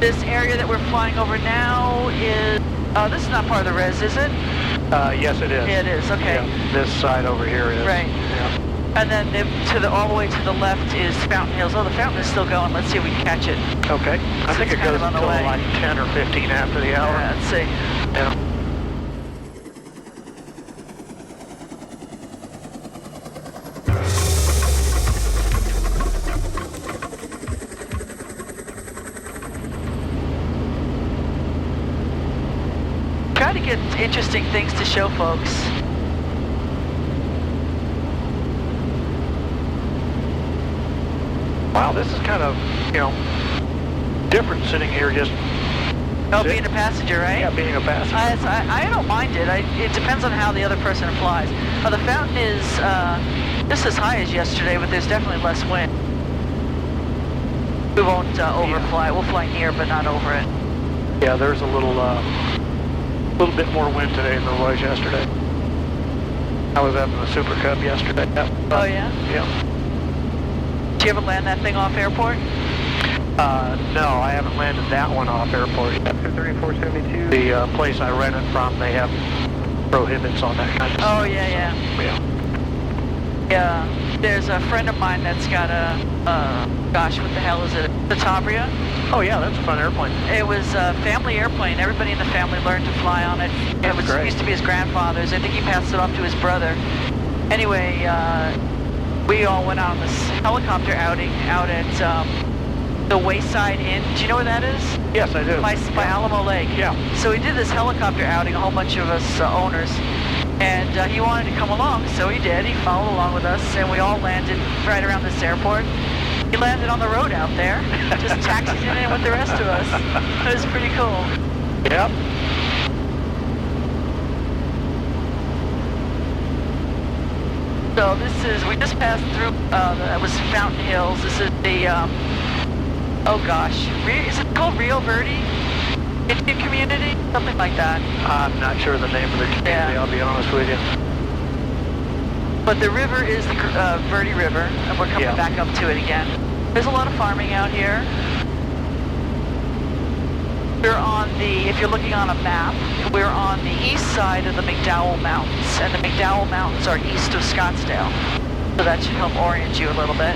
This area that we're flying over now is, this is not part of the res, is it? Yes, it is. Yeah, it is, okay. Yeah, this side over here is. Right. Yeah. And then all the way to the left is Fountain Hills. Oh, the fountain is still going. Let's see if we can catch it. Okay. I think it goes until like 10 or 15 after the hour. Yeah, let's see. Yeah. Try to get interesting things to show folks. Wow, this is kind of, different sitting here just... Oh, being a passenger, right? Yeah, being a passenger. I don't mind it. It depends on how the other person flies. The fountain is just as high as yesterday, but there's definitely less wind. We won't overfly. We'll fly near, but not over it. Yeah, there's a little bit more wind today than there was yesterday. I was up in the Super Cub yesterday. Oh, yeah? Yeah. Did you ever land that thing off airport? No, I haven't landed that one off airport yet. 3472. The place I rent it from, they have prohibits on that kind of stuff. Oh, yeah, yeah. Yeah. Yeah, there's a friend of mine that's got a, gosh, what the hell is it? The Tabria? Oh, yeah, that's a fun airplane. It was a family airplane. Everybody in the family learned to fly on it. It used to be his grandfather's. I think he passed it off to his brother. Anyway, we all went on this helicopter outing out at the Wayside Inn. Do you know where that is? Yes, I do. By Alamo Lake. Yeah. So we did this helicopter outing, a whole bunch of us owners, and he wanted to come along, so he did. He followed along with us, and we all landed right around this airport. He landed on the road out there, just taxied in with the rest of us. It was pretty cool. Yep. So this is, we just passed through, that was Fountain Hills. This is the, oh gosh, is it called Rio Verde Indian Community? Something like that. I'm not sure the name of the community, Yeah. I'll be honest with you. But the river is the Verde River, and we're coming back up to it again. There's a lot of farming out here. We're on the, if you're looking on a map, we're on the east side of the McDowell Mountains, and the McDowell Mountains are east of Scottsdale. So that should help orient you a little bit.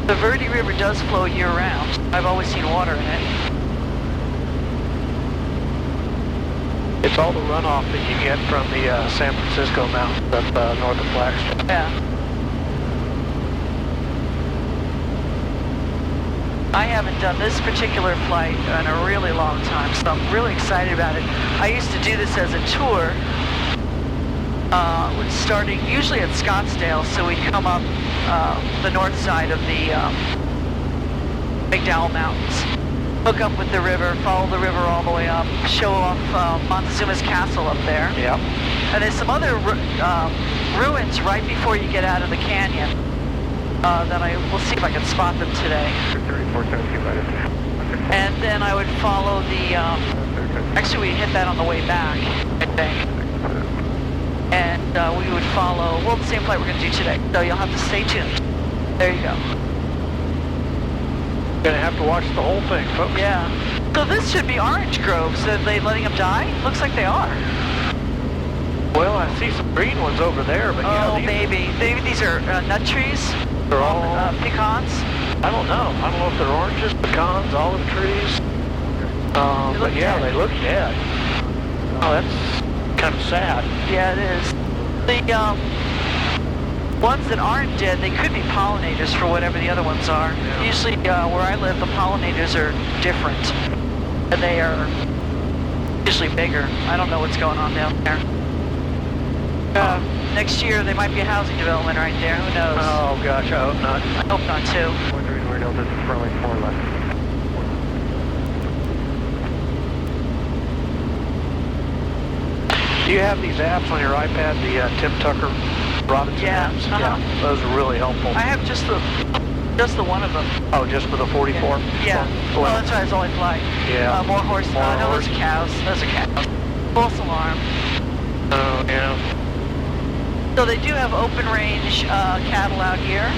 The Verde River does flow year-round. I've always seen water in it. It's all the runoff that you get from the San Francisco Mountains up north of Flagstaff. Yeah. I haven't done this particular flight in a really long time, so I'm really excited about it. I used to do this as a tour, starting usually at Scottsdale, so we'd come up the north side of the McDowell Mountains, hook up with the river, follow the river all the way up, show off Montezuma's Castle up there. Yep. And there's some other ruins right before you get out of the canyon. That we'll see if I can spot them today. And then I would follow the, actually we hit that on the way back, I think. And we would follow, well, the same flight we're going to do today. So you'll have to stay tuned. There you go. Gonna have to watch the whole thing, folks. Yeah. So this should be orange groves. Are they letting them die? Looks like they are. Well, I see some green ones over there, but oh, maybe. Maybe these are nut trees? They're all... pecans? I don't know. I don't know if they're oranges, pecans, olive trees. But yeah, they look dead. Oh, that's kind of sad. Yeah, it is. The ones that aren't dead, they could be pollinators for whatever the other ones are. Yeah. Usually where I live, the pollinators are different. And they are usually bigger. I don't know what's going on down there. Next year, there might be a housing development right there. Who knows? Oh, gosh, I hope not. I hope not, too. Do you have these apps on your iPad, the Tim Tucker Robinson apps? Yeah, those are really helpful. I have just the one of them. Oh, just for the 44? Yeah. Well, that's right, it's all I fly. Yeah. More horse. No, those are cows. Those are cows. False alarm. Oh, yeah. So they do have open range cattle out here.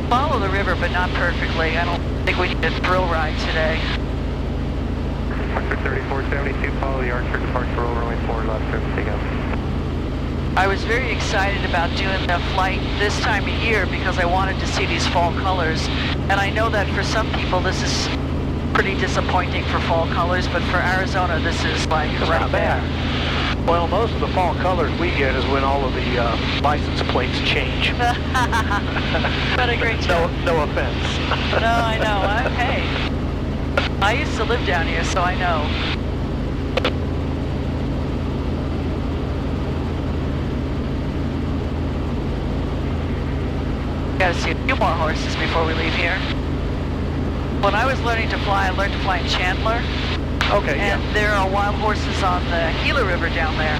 Follow the river, but not perfectly. I don't think we need a thrill ride today. Archer 3472, follow the Archer departure over runway 4 left, take out. I was very excited about doing the flight this time of year because I wanted to see these fall colors. And I know that for some people this is pretty disappointing for fall colors, but for Arizona this is like right there. Well, most of the fall colors we get is when all of the license plates change. What a great job. No offense. No, I know. Hey, I used to live down here, so I know. Gotta see a few more horses before we leave here. When I was learning to fly, I learned to fly in Chandler. Okay, and there are wild horses on the Gila River down there.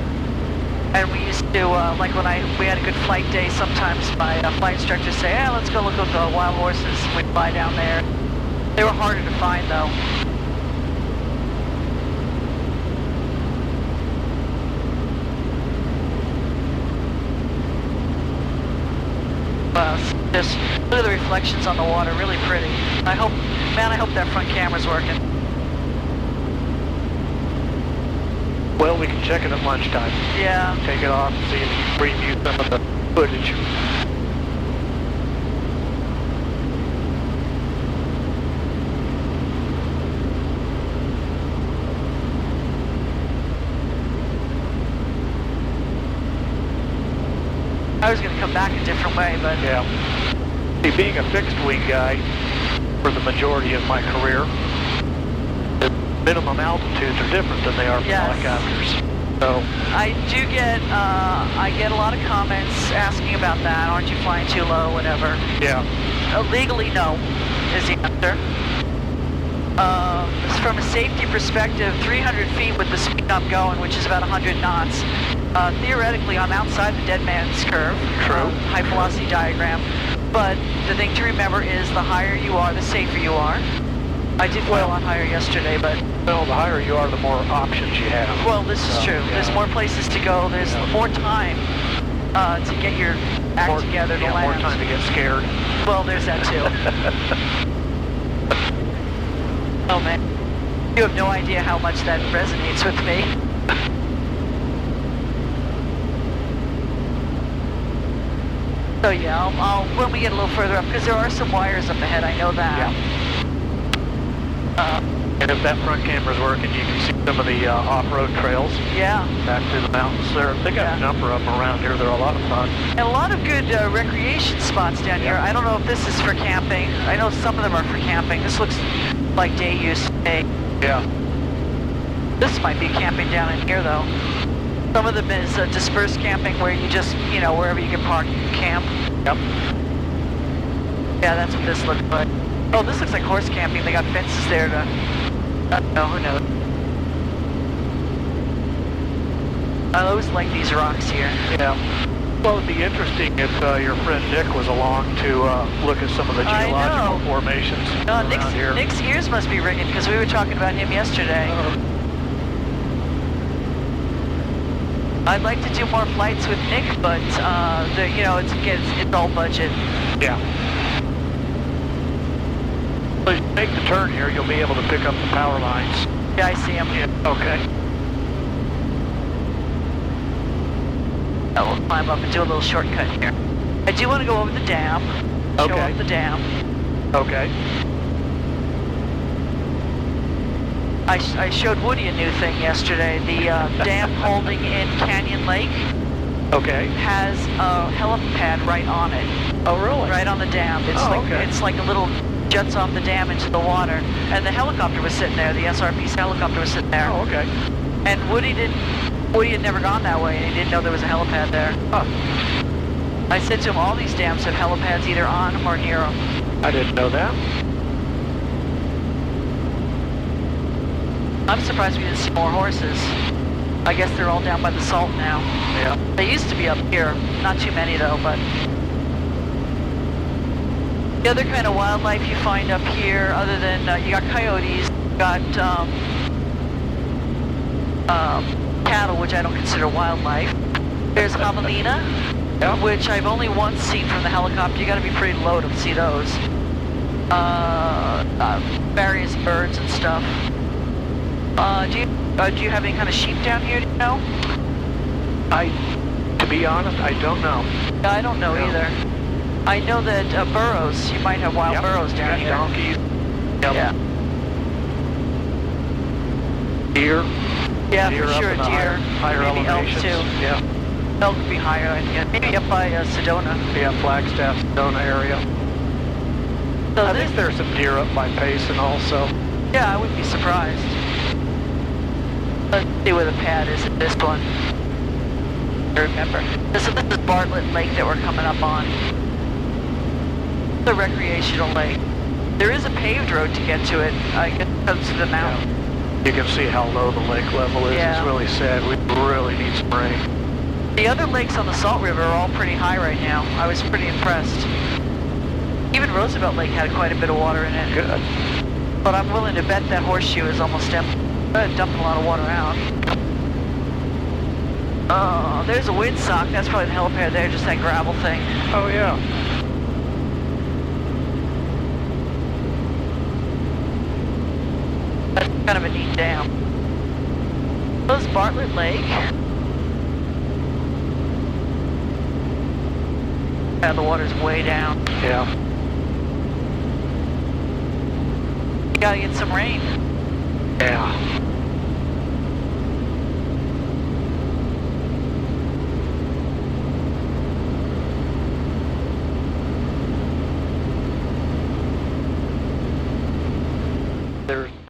And we used to, like when we had a good flight day, sometimes my flight instructor would say, hey, let's go look at the wild horses. We'd fly down there. They were harder to find though. Just look at the reflections on the water, really pretty. I hope that front camera's working. Well, we can check it at lunchtime. Yeah. Take it off and see if you can preview some of the footage. I was going to come back a different way, but... Yeah. See, being a fixed wing guy for the majority of my career, the minimum altitudes are different than they are for helicopters. So I get a lot of comments asking about that. Aren't you flying too low, whatever? Yeah. Legally, no, is the answer. From a safety perspective, 300 feet with the speed I'm going, which is about 100 knots. Theoretically, I'm outside the dead man's curve. True. High velocity diagram. But the thing to remember is the higher you are, the safer you are. I did fly a lot higher yesterday, but... Well, the higher you are, the more options you have. Well, this is true. Yeah. There's more places to go. There's more time to get your act together to land. More time to get scared. Well, there's that too. Oh, man. You have no idea how much that resonates with me. So yeah, I'll when we get a little further up, because there are some wires up ahead, I know that. Yeah. And if that front camera's working, you can see some of the off-road trails. Yeah. Back through the mountains there. They got a number of them around here. They're a lot of fun. And a lot of good recreation spots down here. I don't know if this is for camping. I know some of them are for camping. This looks like day use today. Yeah. This might be camping down in here though. Some of them is dispersed camping where you just, you know, wherever you can park, you can camp. Yep. Yeah, that's what this looks like. Oh, this looks like horse camping. They got fences there to... I don't know, who knows. I always like these rocks here. Yeah. Well, it'd be interesting if your friend Nick was along to look at some of the geological formations around here. Nick's ears must be ringing because we were talking about him yesterday. I'd like to do more flights with Nick, but you know, it's all budget. Yeah. So as you make the turn here, you'll be able to pick up the power lines. Yeah, I see them. Yeah. Okay. We'll climb up and do a little shortcut here. I do want to go over the dam. Okay. Show up the dam. Okay. I showed Woody a new thing yesterday. The dam holding in Canyon Lake has a helipad right on it. Oh, really? Right on the dam. It's it's like a little juts off the dam into the water. And the helicopter was sitting there. The SRP's helicopter was sitting there. Oh, okay. And Woody had never gone that way, and he didn't know there was a helipad there. Huh. I said to him, all these dams have helipads either on them or near them. I didn't know that. I'm surprised we didn't see more horses. I guess they're all down by the salt now. Yeah. They used to be up here. Not too many though, but... The other kind of wildlife you find up here, other than, you got coyotes, you got cattle, which I don't consider wildlife. There's javelina, Yeah. which I've only once seen from the helicopter. You got to be pretty low to see those. Various birds and stuff. Do you have any kind of sheep down here? Do you know? To be honest, I don't know. Yeah, I don't know either. I know that burros. You might have wild burros down here. Donkeys. Yep. Yeah. Deer. Yeah, Deer for up sure, in the deer. higher Maybe elk elevations. too. Yeah. Elk would be higher, I think. Maybe up by Sedona. Yeah, Flagstaff, Sedona area. So I think there's some deer up by Payson also. Yeah, I wouldn't be surprised. Let's see where the pad is at this one. I remember. This is Bartlett Lake that we're coming up on. The recreational lake. There is a paved road to get to it. I guess it comes to the mountain. Yeah. You can see how low the lake level is. Yeah. It's really sad. We really need some rain. The other lakes on the Salt River are all pretty high right now. I was pretty impressed. Even Roosevelt Lake had quite a bit of water in it. Good. But I'm willing to bet that Horseshoe is almost empty. Dumping a lot of water out. Oh, there's a windsock. That's probably the helipad there, just that gravel thing. Oh, yeah. That's kind of a neat dam. There's Bartlett Lake. Yeah, the water's way down. Yeah. You gotta get some rain. Yeah.